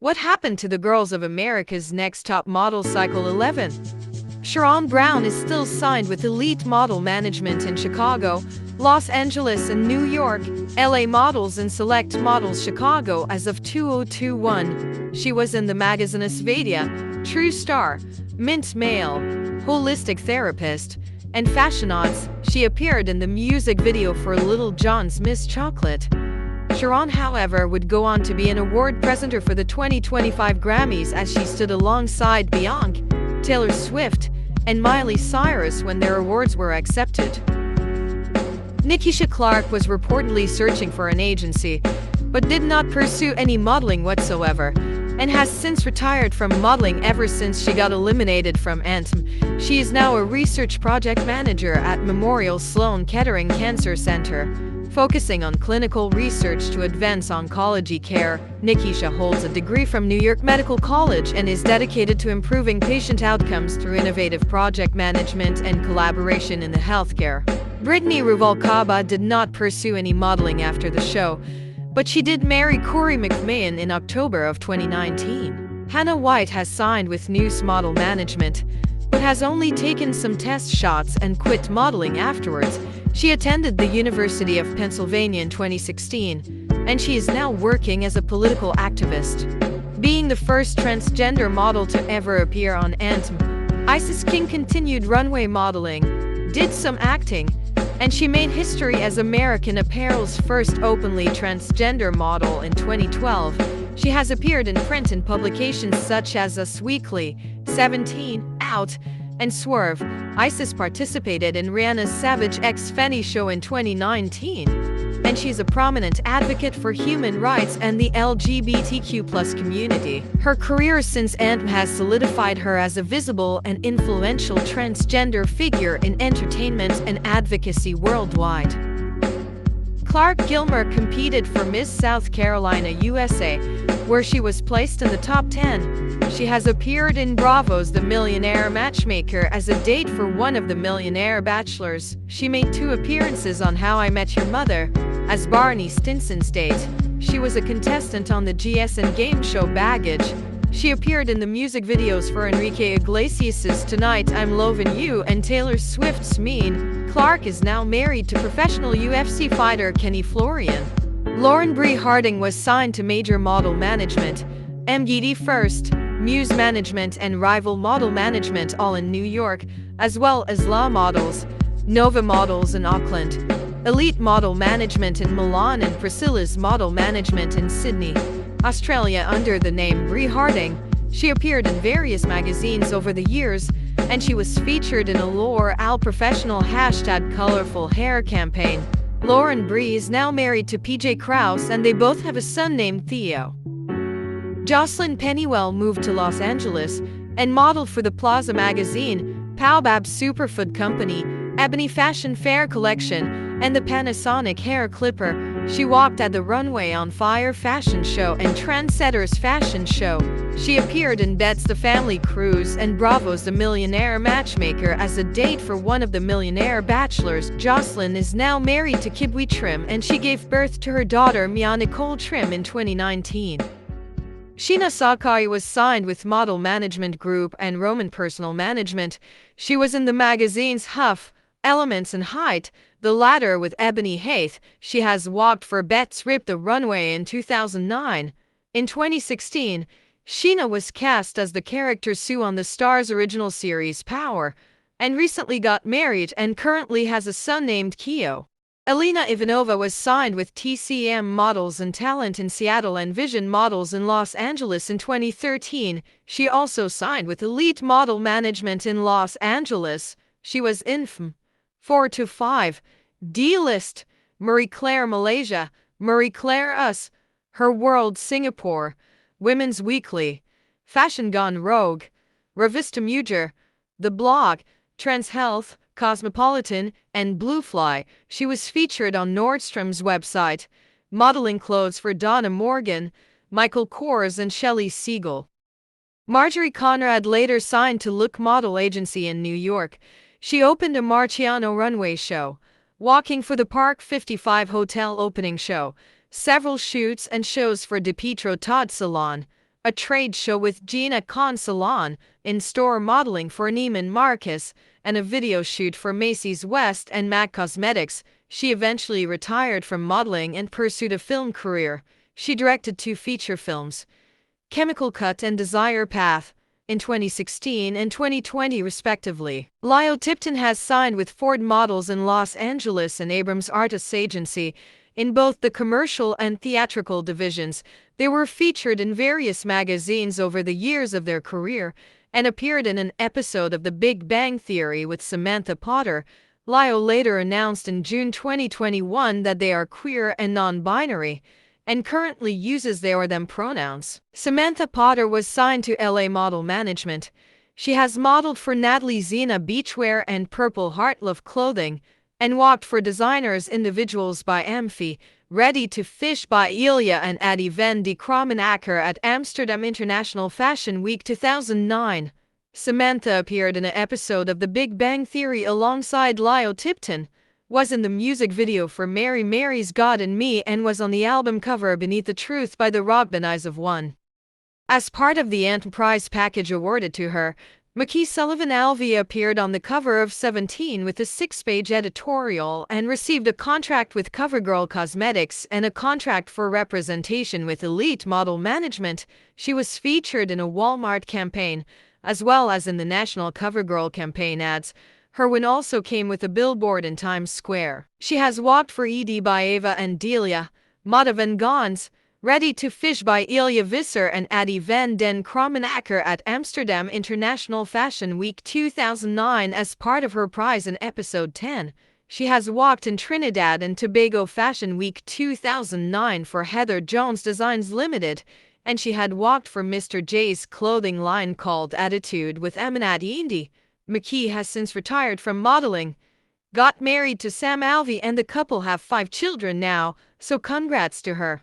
What happened to the girls of America's Next Top Model Cycle 11? Sharon Brown is still signed with Elite Model Management in Chicago, Los Angeles and New York, LA Models and Select Models Chicago as of 2021. She was in the magazine Asvadia, True Star, Mint Mail, Holistic Therapist, and Fashionauts. She appeared in the music video for Little John's Miss Chocolate. Sharon, however, would go on to be an award presenter for the 2025 Grammys as she stood alongside Beyoncé, Taylor Swift, and Miley Cyrus when their awards were accepted. Nikisha Clark was reportedly searching for an agency, but did not pursue any modeling whatsoever, and has since retired from modeling ever since she got eliminated from Anthem. She is now a research project manager at Memorial Sloan Kettering Cancer Center, focusing on clinical research to advance oncology care. Nikisha holds a degree from New York Medical College and is dedicated to improving patient outcomes through innovative project management and collaboration in the healthcare. Brittany Ruvalcaba did not pursue any modeling after the show, but she did marry Corey McMahon in October of 2019. Hannah White has signed with Noose Model Management, but has only taken some test shots and quit modeling afterwards. She attended the University of Pennsylvania in 2016, and she is now working as a political activist. Being the first transgender model to ever appear on Anthem, Isis King continued runway modeling, did some acting, and she made history as American Apparel's first openly transgender model in 2012. She has appeared in print in publications such as Us Weekly, 17, Out, and Swerve. Isis participated in Rihanna's Savage X Fenty show in 2019, and she's a prominent advocate for human rights and the LGBTQ+ community. Her career since Anthem has solidified her as a visible and influential transgender figure in entertainment and advocacy worldwide. Clark Gilmer competed for Miss South Carolina USA, where she was placed in the top 10. She has appeared in Bravo's The Millionaire Matchmaker as a date for one of the Millionaire Bachelors. She made 2 appearances on How I Met Your Mother as Barney Stinson's date. She was a contestant on the GSN game show Baggage. She appeared in the music videos for Enrique Iglesias' Tonight I'm Lovin' You and Taylor Swift's Mean. Clark is now married to professional UFC fighter Kenny Florian. Lauren Brie Harding was signed to Major Model Management, MGD First, Muse Management and Rival Model Management, all in New York, as well as La Models, Nova Models in Auckland, Elite Model Management in Milan and Priscilla's Model Management in Sydney, Australia under the name Brie Harding. She appeared in various magazines over the years, and she was featured in a L'Oreal Professional #Colorful Hair campaign. Lauren Brie is now married to PJ Krause and they both have a son named Theo. Jocelyn Pennywell moved to Los Angeles and modeled for the Plaza magazine, Baobab Superfood Company, Ebony Fashion Fair Collection, and the Panasonic Hair Clipper. She walked at the Runway on Fire Fashion Show and Trendsetters Fashion Show. She appeared in Bet's The Family Cruise and Bravo's The Millionaire Matchmaker as a date for one of the Millionaire Bachelors. Jocelyn is now married to Kibwe Trim and she gave birth to her daughter Mia Nicole Trim in 2019. Sheena Sakai was signed with Model Management Group and Roman Personal Management. She was in the magazines Huff, Elements and Height, the latter with Ebony Haith. She has walked for Bet's Rip the Runway in 2009. In 2016, Sheena was cast as the character Sue on the Starz original series Power, and recently got married and currently has a son named Keo. Elena Ivanova was signed with TCM Models and Talent in Seattle and Vision Models in Los Angeles in 2013. She also signed with Elite Model Management in Los Angeles. She was in 4 to 5, D-List, Marie Claire Malaysia, Marie Claire Us, Her World Singapore, Women's Weekly, Fashion Gone Rogue, Revista Mujer, The Blog, Trans Health, Cosmopolitan, and Bluefly. She was featured on Nordstrom's website, modeling clothes for Donna Morgan, Michael Kors and Shelley Siegel. Marjorie Conrad later signed to Look Model Agency in New York. She opened a Marciano runway show, walking for the Park 55 Hotel opening show, several shoots and shows for DePietro Todd Salon, a trade show with Gina Khan Salon, in-store modeling for Neiman Marcus, and a video shoot for Macy's West and MAC Cosmetics. She eventually retired from modeling and pursued a film career. She directed 2 feature films, Chemical Cut and Desire Path, in 2016 and 2020 respectively. Lyle Tipton has signed with Ford Models in Los Angeles and Abrams Artists Agency. In both the commercial and theatrical divisions, they were featured in various magazines over the years of their career and appeared in an episode of The Big Bang Theory with Samantha Potter. Lyle later announced in June 2021 that they are queer and non-binary, and currently uses they or them pronouns. Samantha Potter was signed to LA Model Management. She has modeled for Natalie Zena Beachwear and Purple Heart Love Clothing, and walked for designers Individuals by Amphi, Ready to Fish by Ilya and Adi van de Kromenacker at Amsterdam International Fashion Week 2009. Samantha appeared in an episode of The Big Bang Theory alongside Lyle Tipton, was in the music video for Mary Mary's God and Me, and was on the album cover Beneath the Truth by the rock band Eyes of One. As part of the Enterprise package awarded to her, Mckee Sullivan-Alvey appeared on the cover of 17 with a 6-page editorial and received a contract with CoverGirl Cosmetics and a contract for representation with Elite Model Management. She was featured in a Walmart campaign, as well as in the national CoverGirl campaign ads. Her win also came with a billboard in Times Square. She has walked for ED by Ava and Delia, Mata van Gans, Ready to Fish by Ilya Visser and Adi van den Kromenacker at Amsterdam International Fashion Week 2009 as part of her prize in episode 10. She has walked in Trinidad and Tobago Fashion Week 2009 for Heather Jones Designs Limited, and she had walked for Mr. J's clothing line called Attitude with Emanat Indy. Mckee has since retired from modeling, got married to Sam Alvey, and the couple have 5 children now, so congrats to her.